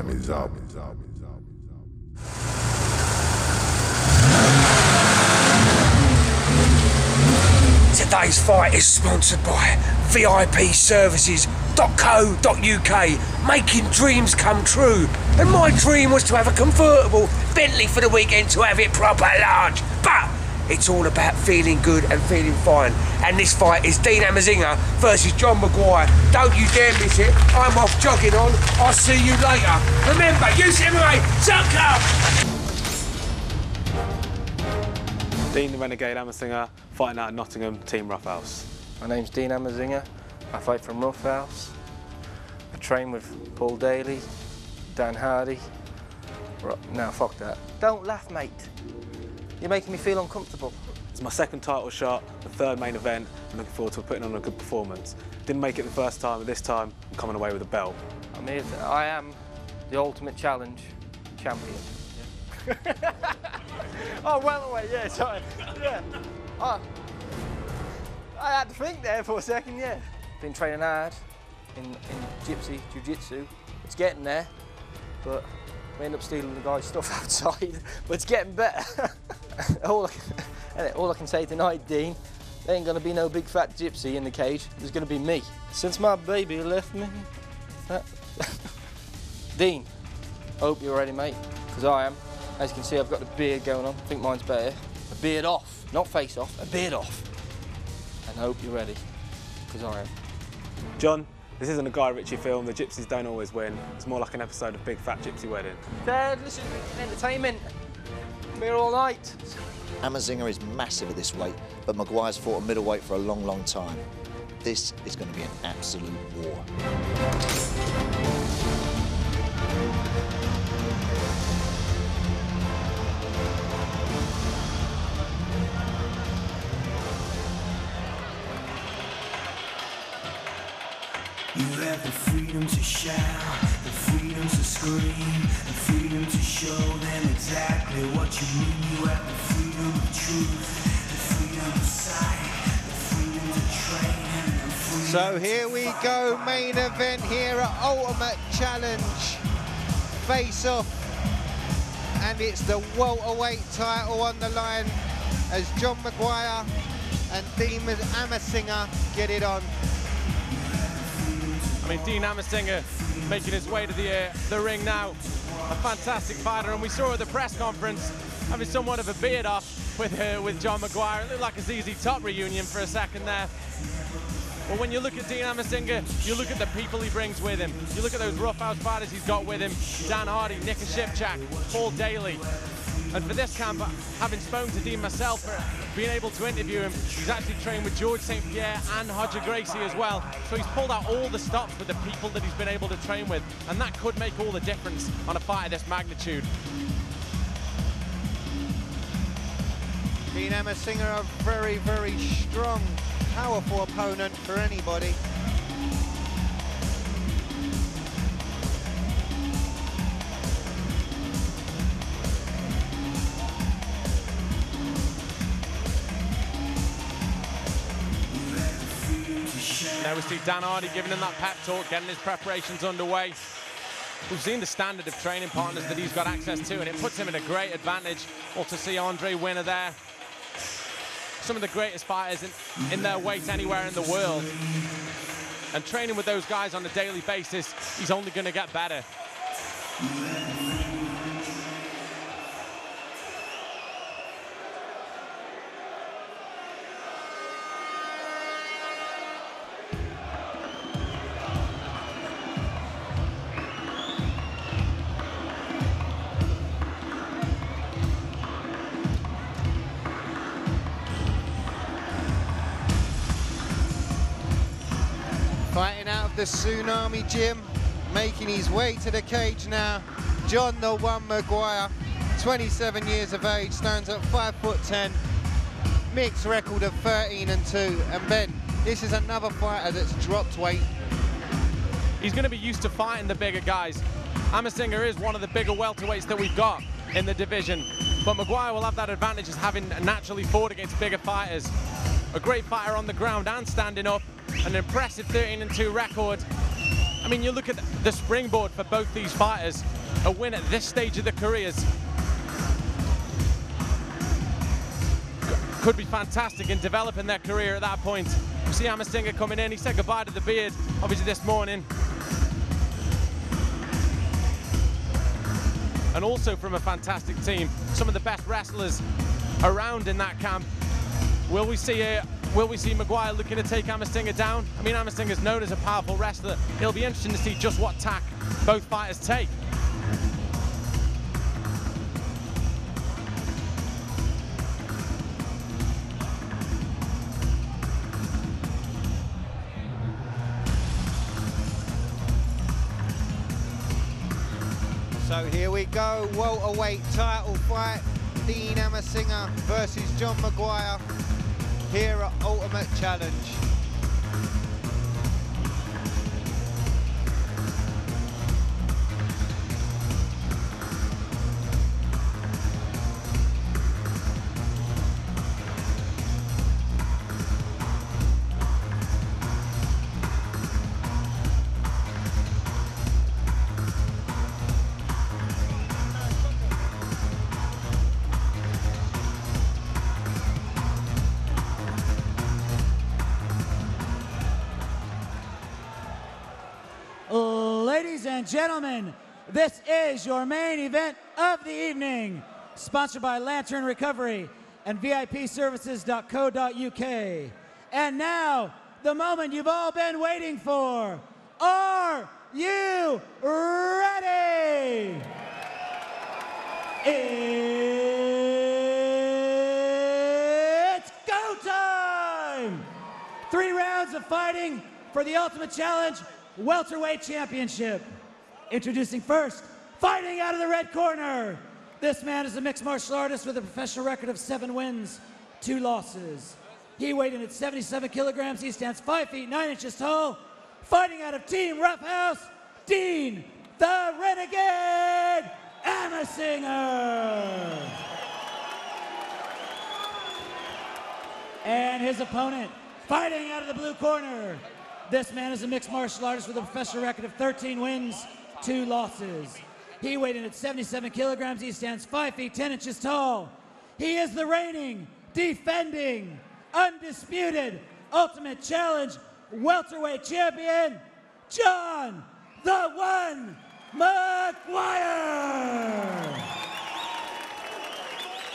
time is up. Today's fight is sponsored by VIPservices.co.uk, making dreams come true. And my dream was to have a convertible Bentley for the weekend to have it proper large. But it's all about feeling good and feeling fine. And this fight is Dean Amasinger versus John Maguire. Don't you dare miss it. I'm off jogging on. I'll see you later. Remember, UCMMA, suck up! Dean the Renegade Amasinger, fighting out of Nottingham, Team Roughhouse. My name's Dean Amasinger. I fight from Roughhouse. I train with Paul Daly, Dan Hardy. No, fuck that. Don't laugh, mate. You're making me feel uncomfortable. It's my second title shot, the third main event. I'm looking forward to putting on a good performance. Didn't make it the first time, but this time I'm coming away with a belt. I'm here I am the Ultimate Challenge champion. Yeah. Oh, welterweight, yeah, sorry. Yeah. Oh, I had to think there for a second, yeah. Been training hard in jiu-jitsu. It's getting there, but we end up stealing the guy's stuff outside, but it's getting better. all I can say tonight, Dean, there ain't gonna be no big fat gypsy in the cage. There's gonna be me. Since my baby left me. Dean, I hope you're ready, mate, because I am. As you can see, I've got the beard going on. I think mine's better. A beard off, not face off, a beard off. And I hope you're ready, because I am. John, this isn't a Guy Ritchie film. The gypsies don't always win. It's more like an episode of Big Fat Gypsy Wedding. Dad, listen, entertainment. I'm here all night. Amasinger is massive at this weight, but Maguire's fought a middleweight for a long, long time. This is going to be an absolute war. You have the freedom to shout, the freedom to scream, the freedom to show them exactly what you mean. You have the freedom of truth, the freedom of sight, the freedom to train, and the freedom. So here we go, main event here at Ultimate Challenge. Face-off, and it's the welterweight title on the line as John Maguire and Dean Amasinger get it on. I mean, Dean Amasinger making his way to the ring now. A fantastic fighter, and we saw at the press conference having somewhat of a beard off with John Maguire. It looked like a ZZ Top reunion for a second there. But when you look at Dean Amasinger, you look at the people he brings with him. You look at those roughhouse fighters he's got with him. Dan Hardy, Nick Shipchak, Paul Daly. And for this camp, having spoken to Dean myself, for being able to interview him, he's actually trained with George St. Pierre and Hodger Gracie as well. So he's pulled out all the stops with the people that he's been able to train with, and that could make all the difference on a fight of this magnitude. Dean Amasinger, a very, very strong, powerful opponent for anybody. Now we see Dan Hardy giving him that pep talk, getting his preparations underway. We've seen the standard of training partners that he's got access to, and it puts him in a great advantage. Or to see Andre Winner there. Some of the greatest fighters in their weight anywhere in the world. And training with those guys on a daily basis, he's only going to get better. Fighting out of the Tsunami Gym, making his way to the cage now. John the One Maguire, 27 years of age, stands at 5'10", mixed record of 13-2. And Ben, this is another fighter that's dropped weight. He's going to be used to fighting the bigger guys. Amasinger is one of the bigger welterweights that we've got in the division, but Maguire will have that advantage as having naturally fought against bigger fighters. A great fighter on the ground and standing up, an impressive 13-2 record. I mean, you look at the springboard for both these fighters. A win at this stage of their careers could be fantastic in developing their career at that point. We see Amasinger coming in. He said goodbye to the beard, obviously, this morning. And also from a fantastic team, some of the best wrestlers around in that camp. Will we see Maguire looking to take Amasinger down? I mean, Amasinger's known as a powerful wrestler. It'll be interesting to see just what tack both fighters take. So here we go, welterweight title fight. Dean Amasinger versus John Maguire here at Ultimate Challenge. Ladies and gentlemen, this is your main event of the evening, sponsored by Lantern Recovery and VIPservices.co.uk. And now, the moment you've all been waiting for. Are you ready? It's go time! 3 rounds of fighting for the Ultimate Challenge Welterweight Championship. Introducing first, fighting out of the red corner. This man is a mixed martial artist with a professional record of 7 wins, 2 losses. He weighed in at 77 kilograms. He stands 5 feet 9 inches tall. Fighting out of Team Roughhouse, Dean the Renegade Amasinger. And his opponent, fighting out of the blue corner. This man is a mixed martial artist with a professional record of 13 wins, 2 losses. He weighed in at 77 kilograms. He stands 5 feet 10 inches tall. He is the reigning, defending, undisputed Ultimate Challenge Welterweight Champion, John the One Maguire.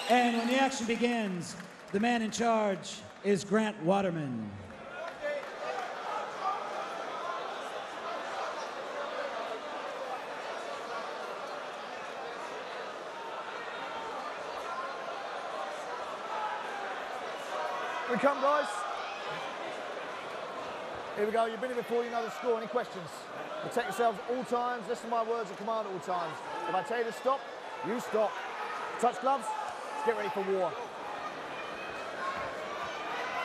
And when the action begins, the man in charge is Grant Waterman. Here we come, guys. Here we go. You've been here before, you know the score. Any questions? Protect yourselves at all times. Listen to my words of command at all times. If I tell you to stop, you stop. Touch gloves. Let's get ready for war.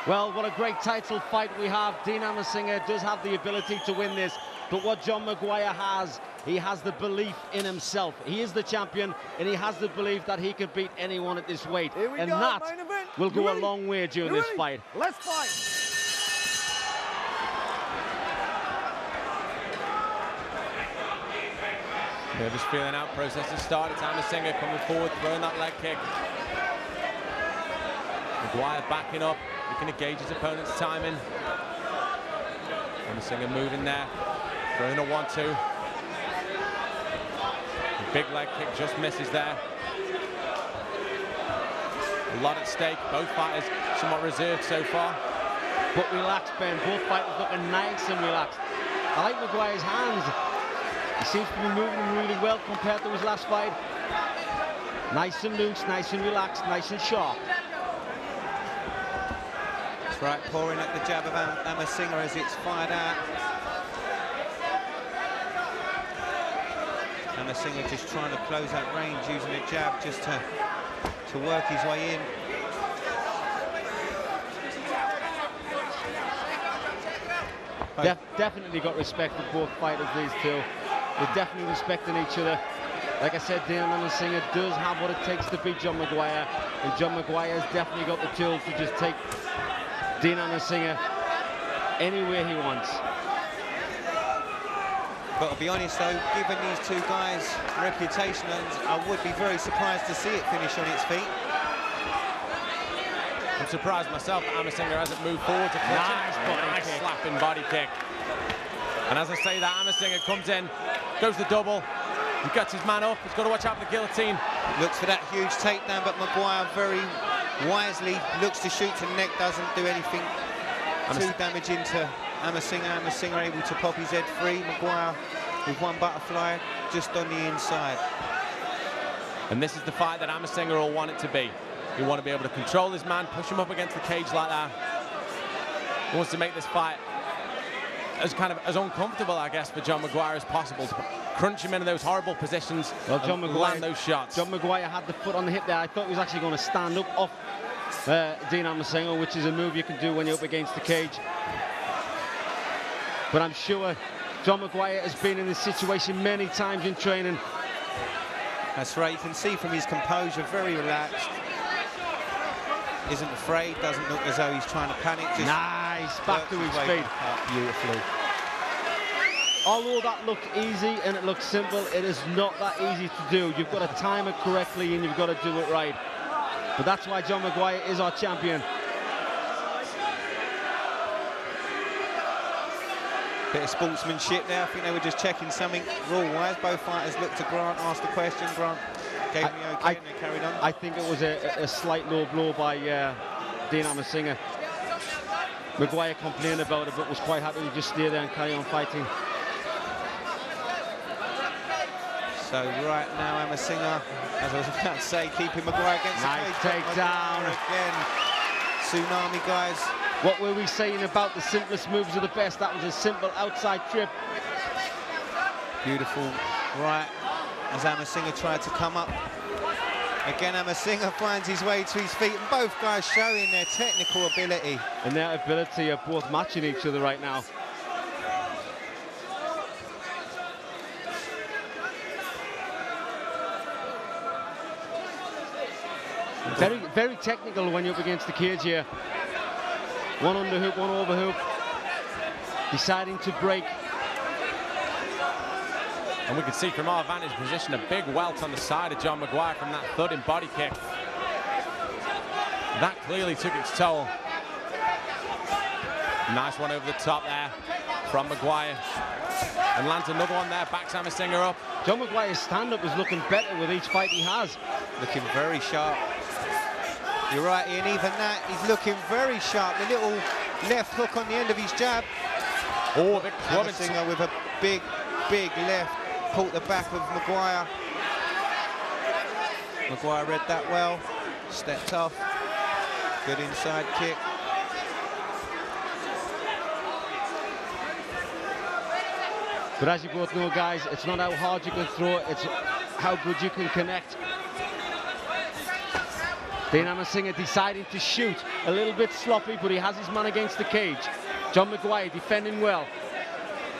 Well, what a great title fight we have. Dean Amasinger does have the ability to win this, but what John Maguire has, he has the belief in himself. He is the champion, and he has the belief that he can beat anyone at this weight. Here we and go, that main event. will You go ready? a long way during You this ready? fight. Let's fight. They're just feeling out, process has started. Amasinger coming forward, throwing that leg kick. Maguire backing up, looking to gauge his opponent's timing. Amasinger moving there, throwing a 1-2. The big leg kick just misses there. A lot at stake, both fighters somewhat reserved so far. But relaxed, Ben. Both fighters looking nice and relaxed. I like Maguire's hands. He seems to be moving really well compared to his last fight. Nice and loose, nice and relaxed, nice and sharp. That's right, pouring at the jab of Amasinger as it's fired out. Amasinger just trying to close that range using a jab just to work his way in. Definitely got respect for both fighters, these two. They're definitely respecting each other. Like I said, Dean Amasinger does have what it takes to beat John Maguire, and John Maguire has definitely got the tools to just take Dean Amasinger anywhere he wants. But to be honest though, given these two guys' reputation, I would be very surprised to see it finish on its feet. I'm surprised myself that Amasinger hasn't moved forward to clutch it. Nice slapping body kick. And as I say that, Amasinger comes in, goes the double, he gets his man up, he's got to watch out for the guillotine. Looks for that huge takedown, but Maguire very wisely looks to shoot to the neck, doesn't do anything too damaging to Amasinger. Amasinger able to pop his head free. Maguire with one butterfly just on the inside. And this is the fight that Amasinger will want it to be. He'll want to be able to control his man, push him up against the cage like that. He wants to make this fight as uncomfortable, I guess, for John Maguire as possible, to crunch him into those horrible positions, and land those shots. John Maguire had the foot on the hip there. I thought he was actually going to stand up off Dean Amasinger, which is a move you can do when you're up against the cage. But I'm sure John Maguire has been in this situation many times in training. That's right, you can see from his composure, very relaxed. Isn't afraid, doesn't look as though he's trying to panic. Just nice, back to his feet. Beautifully. Although that looked easy and it looks simple, it is not that easy to do. You've got to time it correctly and you've got to do it right. But that's why John Maguire is our champion. Bit of sportsmanship there. I think they were just checking something rule-wise. Both fighters looked to Grant, asked the question. Grant gave me okay and they carried on. I think it was a slight low blow by Dean Amasinger. Maguire complained about it, but was quite happy to just stay there and carry on fighting. So right now, Amasinger, as I was about to say, keeping Maguire against the cage. Takedown again. Tsunami, guys. What were we saying about the simplest moves are the best? That was a simple outside trip. Beautiful right as Amasinger tried to come up. Again, Amasinger finds his way to his feet, and both guys showing their technical ability. And their ability are both matching each other right now. Very, very technical when you're up against the cage here. One underhook, one overhook. Deciding to break. And we can see from our vantage position a big welt on the side of John Maguire from that thudding body kick. That clearly took its toll. Nice one over the top there from Maguire. And lands another one there, backs Amasinger up. John Maguire's stand-up is looking better with each fight he has. Looking very sharp. You're right, Ian, even that, he's looking very sharp. The little left hook on the end of his jab. Oh, a big Amasinger with a big, big left. Caught the back of Maguire. Maguire read that well. Stepped off. Good inside kick. But as you both know, guys, it's not how hard you can throw, it's how good you can connect. Dean Amasinger deciding to shoot. A little bit sloppy, but he has his man against the cage. John Maguire defending well.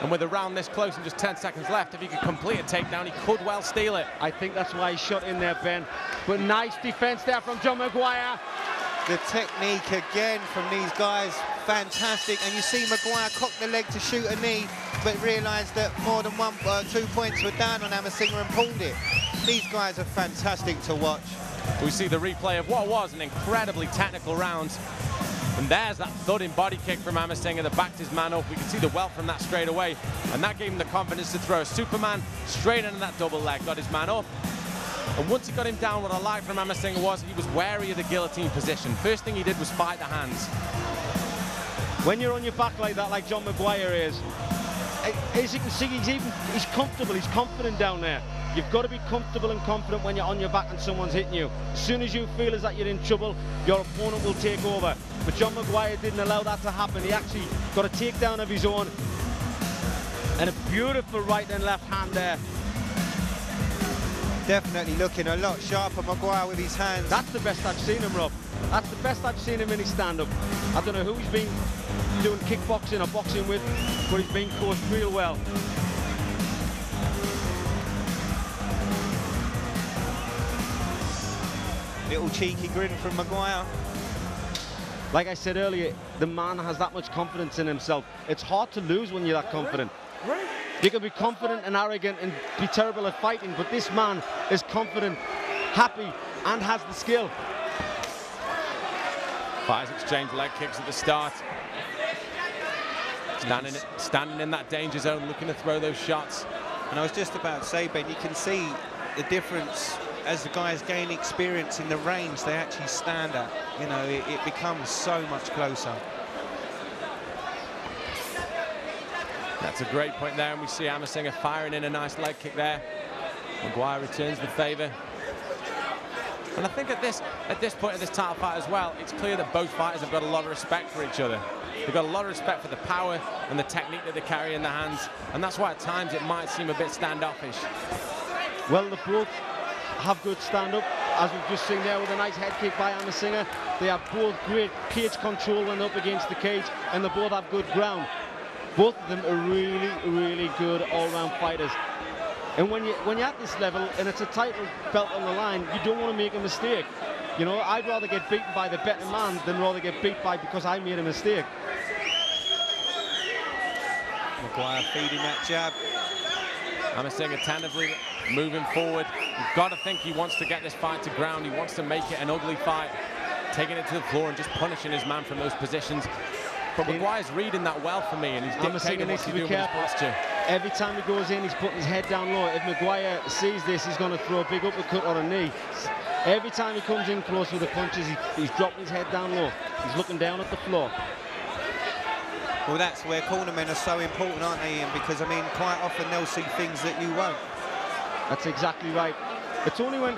And with a round this close and just 10 seconds left, if he could complete a takedown, he could well steal it. I think that's why he shot in there, Ben. But nice defense there from John Maguire. The technique again from these guys, fantastic. And you see Maguire cock the leg to shoot a knee, but realised that more than 2 points were down on Amasinger and pulled it. These guys are fantastic to watch. We see the replay of what was an incredibly technical round. And there's that thudding body kick from Amasinger that backed his man up. We can see the welt from that straight away. And that gave him the confidence to throw a Superman straight into that double leg, got his man up. And once he got him down, what I liked from Amasinger was he was wary of the guillotine position. First thing he did was fight the hands. When you're on your back like that, like John Maguire is, as you can see, he's comfortable, he's confident down there. You've got to be comfortable and confident when you're on your back and someone's hitting you. As soon as you feel as that you're in trouble, your opponent will take over. But John Maguire didn't allow that to happen. He actually got a takedown of his own. And a beautiful right and left hand there. Definitely looking a lot sharper, Maguire, with his hands. That's the best I've seen him, Rob. That's the best I've seen him in his stand-up. I don't know who he's been doing kickboxing or boxing with, but he's been coached real well. Little cheeky grin from Maguire. Like I said earlier, the man has that much confidence in himself. It's hard to lose when you're that confident. You can be confident and arrogant and be terrible at fighting, but this man is confident, happy, and has the skill. Fighters exchange leg kicks at the start. Standing in that danger zone, looking to throw those shots. And I was just about to say, Ben, you can see the difference as the guys gain experience in the range they actually stand at. You know, it becomes so much closer. That's a great point there, and we see Amasinger firing in a nice leg kick there. Maguire returns the favour. And I think at this point of this title fight as well, it's clear that both fighters have got a lot of respect for each other. They've got a lot of respect for the power and the technique that they carry in their hands, and that's why at times it might seem a bit standoffish. Well, the both have good stand-up, as we've just seen there with a nice head kick by Amasinger. They have both great cage control when up against the cage, and they both have good ground. Both of them are really, really good all-round fighters. And when you're at this level and it's a title belt on the line, you don't want to make a mistake. You know, I'd rather get beaten by the better man than rather get beat by because I made a mistake. Maguire feeding that jab. Amasinger tentatively moving forward. You've got to think he wants to get this fight to ground. He wants to make it an ugly fight, taking it to the floor and just punishing his man from those positions. But Maguire's reading that well for me, and he's dictating what to do with his posture. Every time he goes in, he's putting his head down low. If Maguire sees this, he's going to throw a big uppercut or a knee. Every time he comes in close with the punches, he's dropping his head down low. He's looking down at the floor. Well, that's where cornermen are so important, aren't they, Ian? Because, I mean, quite often they'll see things that you won't. That's exactly right. It's only when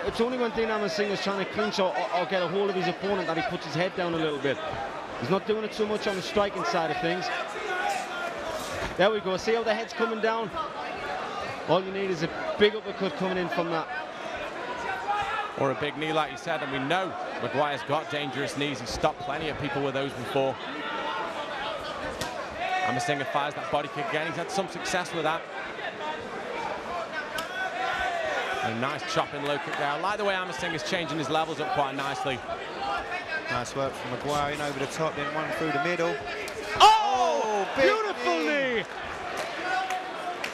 Dean Amasinger's trying to clinch or get a hold of his opponent that he puts his head down a little bit. He's not doing it so much on the striking side of things. There we go. See how the head's coming down? All you need is a big uppercut coming in from that. Or a big knee, like you said, and we know Maguire's got dangerous knees. He's stopped plenty of people with those before. Amasinger fires that body kick again. He's had some success with that. A nice chopping low kick there. I like the way Amasinger's changing his levels up quite nicely. Nice work from Maguire in over the top, then one through the middle. Oh, beautiful knee!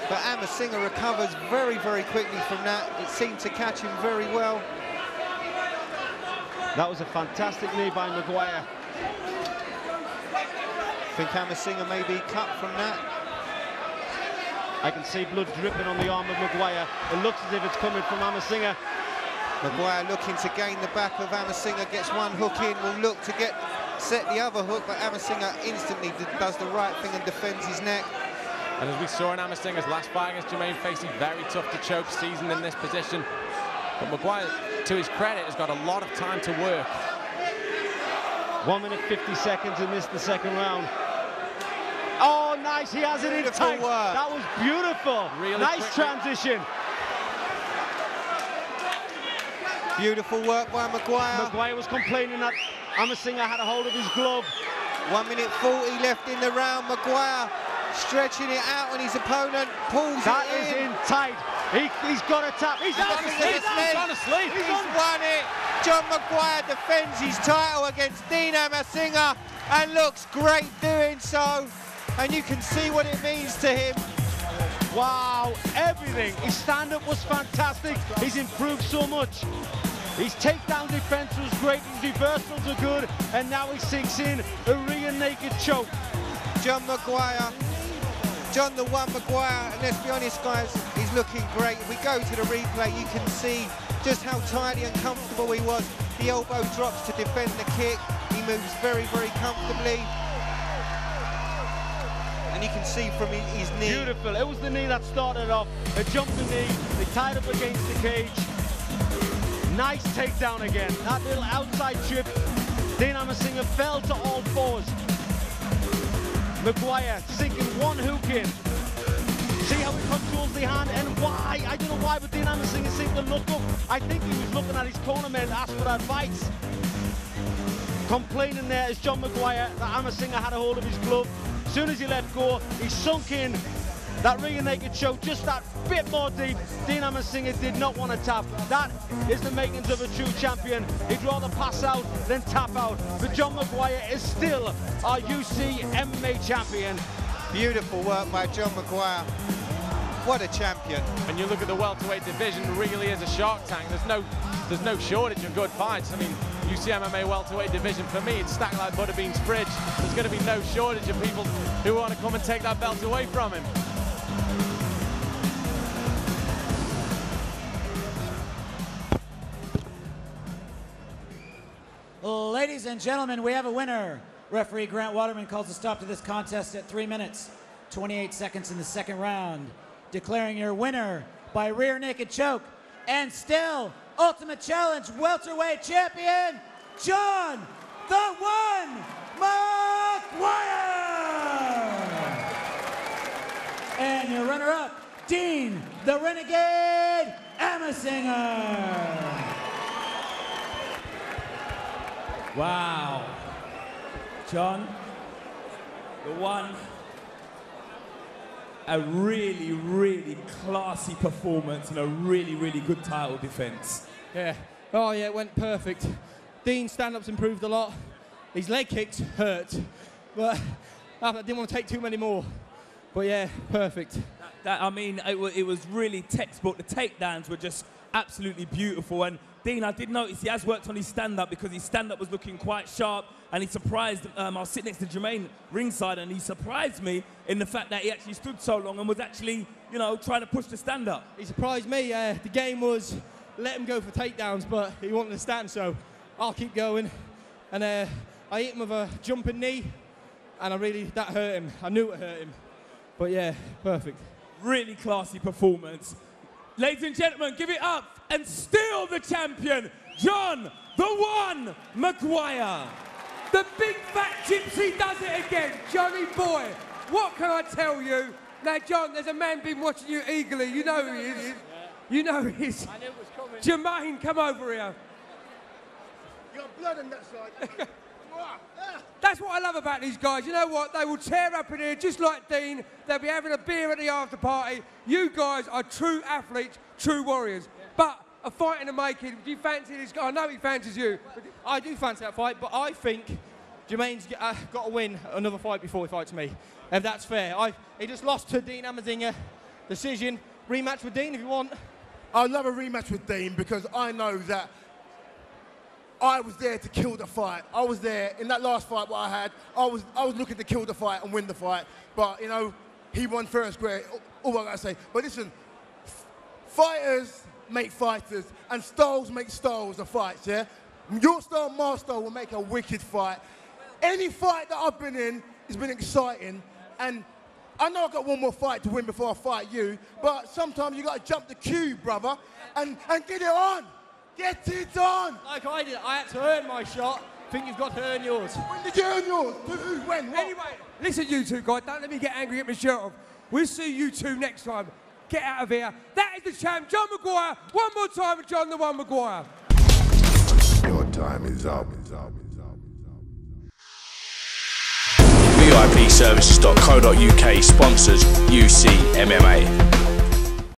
But Amasinger recovers very, very quickly from that. It seemed to catch him very well. That was a fantastic knee by Maguire. I think Amasinger may be cut from that. I can see blood dripping on the arm of Maguire. It looks as if it's coming from Amasinger. Maguire looking to gain the back of Amasinger, gets one hook in, will look to set the other hook, but Amasinger instantly does the right thing and defends his neck. And as we saw in Amasinger's last fight against Jermaine Facey, very tough to choke, seasoned in this position. But Maguire, to his credit, has got a lot of time to work. 1 minute 50 seconds in this, the second round. Oh, nice, he has it in tight. That was beautiful. Really nice transition. Beautiful work by Maguire. Maguire was complaining that Amasinger had a hold of his glove. 1 minute 40 left in the round. Maguire stretching it out on his opponent, pulls that it in. That is in tight. He's got a tap. He's on asleep. He's won it. John Maguire defends his title against Dean Amasinger and looks great doing so. And you can see what it means to him. Wow, everything. His stand-up was fantastic. He's improved so much. His takedown defense was great. His reversals are good. And now he sinks in a rear naked choke. John Maguire. John the One Maguire, and let's be honest guys, he's looking great. If we go to the replay, you can see just how tidy and comfortable he was. The elbow drops to defend the kick. He moves very, very comfortably. And you can see from his knee. Beautiful. It was the knee that started off. A jumping knee. They tied up against the cage. Nice takedown again. That little outside trip. Dean Amasinger fell to all fours. Maguire sinking one hook in. See how he controls the hand and why? I don't know why, but Dean Amasinger seemed to look up. I think he was looking at his cornerman to ask for advice. Complaining there is John Maguire that Amasinger had a hold of his glove. As soon as he let go, he sunk in. That rear naked choke just that bit more deep. Dean Amasinger did not want to tap. That is the makings of a true champion. He'd rather pass out than tap out. But John Maguire is still our UCMMA champion. Beautiful work by John Maguire. What a champion. When you look at the welterweight division, really is a shark tank. There's no shortage of good fights. I mean, UCMMA welterweight division, for me, it's stacked like Butterbean's fridge. There's going to be no shortage of people who want to come and take that belt away from him. Ladies and gentlemen, we have a winner. Referee Grant Waterman calls a stop to this contest at 3 minutes, 28 seconds in the second round, declaring your winner by rear naked choke and still Ultimate Challenge welterweight champion, John the One Maguire! And your runner-up, Dean the Renegade Amasinger! Wow. John, the One, a really, really classy performance and a really, really good title defense. Yeah. Oh, yeah, it went perfect. Dean's stand-ups improved a lot. His leg kicks hurt, but I didn't want to take too many more. But yeah, perfect. I mean, it was really textbook. The takedowns were just absolutely beautiful. And Dean, I did notice he has worked on his stand-up because his stand-up was looking quite sharp, and he surprised, I was sitting next to Jermaine ringside, and he surprised me in the fact that he actually stood so long and was actually, you know, trying to push the stand-up. He surprised me. The game was let him go for takedowns, but he wanted to stand, so I'll keep going. And I hit him with a jumping knee, and that hurt him. I knew it hurt him. But yeah, perfect. Really classy performance. Ladies and gentlemen, give it up and still the champion, John the One Maguire. The big fat gypsy does it again, Johnny boy. What can I tell you? Now, John, there's a man been watching you eagerly. You know who he is. Yeah. You know who he is. I knew it was coming. Jermaine, come over here. You got blood on that side. That's what I love about these guys. You know what? They will tear up in here just like Dean. They'll be having a beer at the after party. You guys are true athletes, true warriors. Yeah. But a fight in the making. Do you fancy this guy? I know he fancies you. I do fancy that fight, but I think Jermaine's got to win another fight before he fights me. If that's fair. He just lost to Dean Amasinger. Decision. Rematch with Dean if you want. I'd love a rematch with Dean because I know that I was there to kill the fight. I was there in that last fight what I had. I was looking to kill the fight and win the fight. But, you know, he won fair and square. All I got to say. But listen, fighters make fighters and styles make styles of fights, yeah? Your style, my style will make a wicked fight. Any fight that I've been in has been exciting, and I know I've got one more fight to win before I fight you, but sometimes you got to jump the queue, brother, and get it on. Get it on! Like I did, I had to earn my shot. I think you've got to earn yours. When did you earn yours? Who? When? What? Anyway, listen, you two guys, don't let me get angry at my shirt off. We'll see you two next time. Get out of here. That is the champ, John Maguire. One more time for John the One Maguire. Your time is up. VIPservices.co.uk sponsors UCMMA.